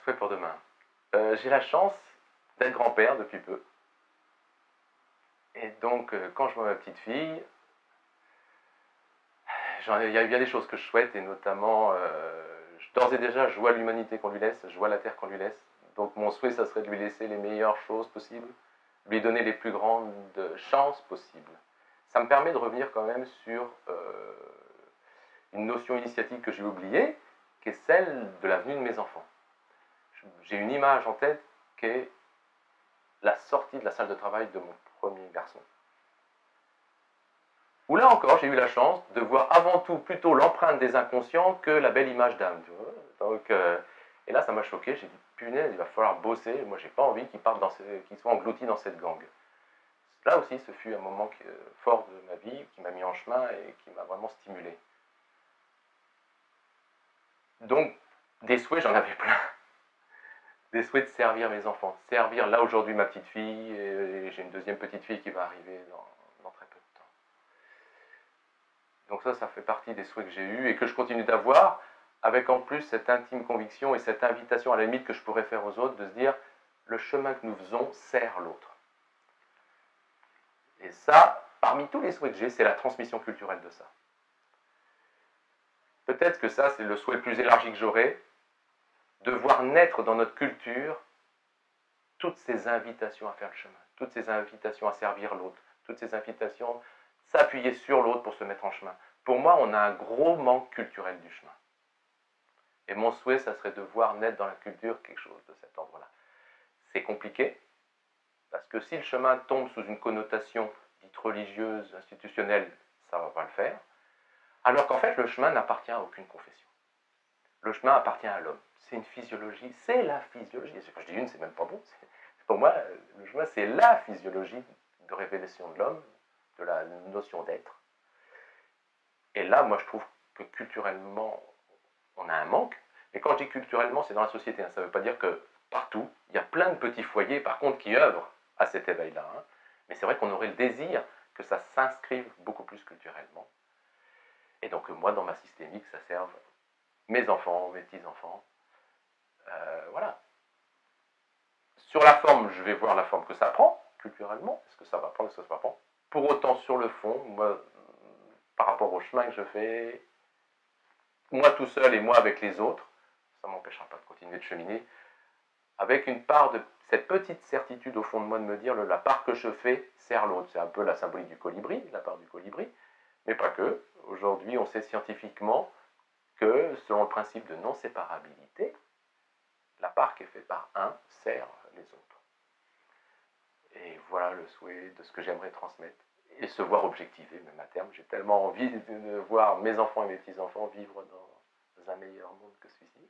souhait pour demain. J'ai la chance d'être grand-père depuis peu. Et donc, quand je vois ma petite fille, il y a bien des choses que je souhaite, et notamment, d'ores et déjà, je vois l'humanité qu'on lui laisse, je vois la terre qu'on lui laisse. Donc mon souhait, ça serait de lui laisser les meilleures choses possibles, lui donner les plus grandes chances possibles. Ça me permet de revenir quand même sur une notion initiatique que j'ai oubliée, qui est celle de la venue de mes enfants. J'ai une image en tête qui est la sortie de la salle de travail de mon premier garçon. Où là encore, j'ai eu la chance de voir avant tout plutôt l'empreinte des inconscients que la belle image d'âme. Donc, et là, ça m'a choqué. J'ai dit, punaise, il va falloir bosser. Moi, j'ai pas envie qu'ils soient engloutis dans cette gangue. Là aussi, ce fut un moment fort de ma vie qui m'a mis en chemin et qui m'a vraiment stimulé. Donc, des souhaits, j'en avais plein. Des souhaits de servir mes enfants. Servir là aujourd'hui ma petite fille, et j'ai une deuxième petite fille qui va arriver dans très peu de temps. Donc ça fait partie des souhaits que j'ai eus et que je continue d'avoir, avec en plus cette intime conviction et cette invitation à la limite que je pourrais faire aux autres, de se dire, le chemin que nous faisons sert l'autre. Et ça, parmi tous les souhaits que j'ai, c'est la transmission culturelle de ça. Peut-être que ça, c'est le souhait le plus élargi que j'aurai, de voir naître dans notre culture toutes ces invitations à faire le chemin, toutes ces invitations à servir l'autre, toutes ces invitations à s'appuyer sur l'autre pour se mettre en chemin. Pour moi, on a un gros manque culturel du chemin. Et mon souhait, ça serait de voir naître dans la culture quelque chose de cet ordre-là. C'est compliqué, parce que si le chemin tombe sous une connotation dite religieuse, institutionnelle, ça ne va pas le faire. Alors qu'en fait, le chemin n'appartient à aucune confession. Le chemin appartient à l'homme. C'est une physiologie, c'est la physiologie. Quand je dis une, c'est même pas bon. Pour moi, le chemin, c'est la physiologie de révélation de l'homme, de la notion d'être. Et là, moi, je trouve que culturellement, on a un manque. Et quand je dis culturellement, c'est dans la société. Ça ne veut pas dire que partout, il y a plein de petits foyers, par contre, qui œuvrent à cet éveil-là. Mais c'est vrai qu'on aurait le désir que ça s'inscrive beaucoup plus culturellement. Et donc, moi, dans ma systémique, ça serve mes enfants, mes petits-enfants. Voilà. Sur la forme, je vais voir la forme que ça prend, culturellement. Est-ce que ça va prendre, est-ce que ça va prendre? Pour autant, sur le fond, moi, par rapport au chemin que je fais, moi tout seul et moi avec les autres, ça ne m'empêchera pas de continuer de cheminer, avec une part de cette petite certitude au fond de moi de me dire, la part que je fais sert l'autre. C'est un peu la symbolique du colibri, la part du colibri, mais pas que. Aujourd'hui, on sait scientifiquement que, selon le principe de non-séparabilité, la part qui est faite par un sert les autres. Et voilà le souhait de ce que j'aimerais transmettre. Et se voir objectiver, même à terme. J'ai tellement envie de voir mes enfants et mes petits-enfants vivre dans un meilleur monde que celui-ci.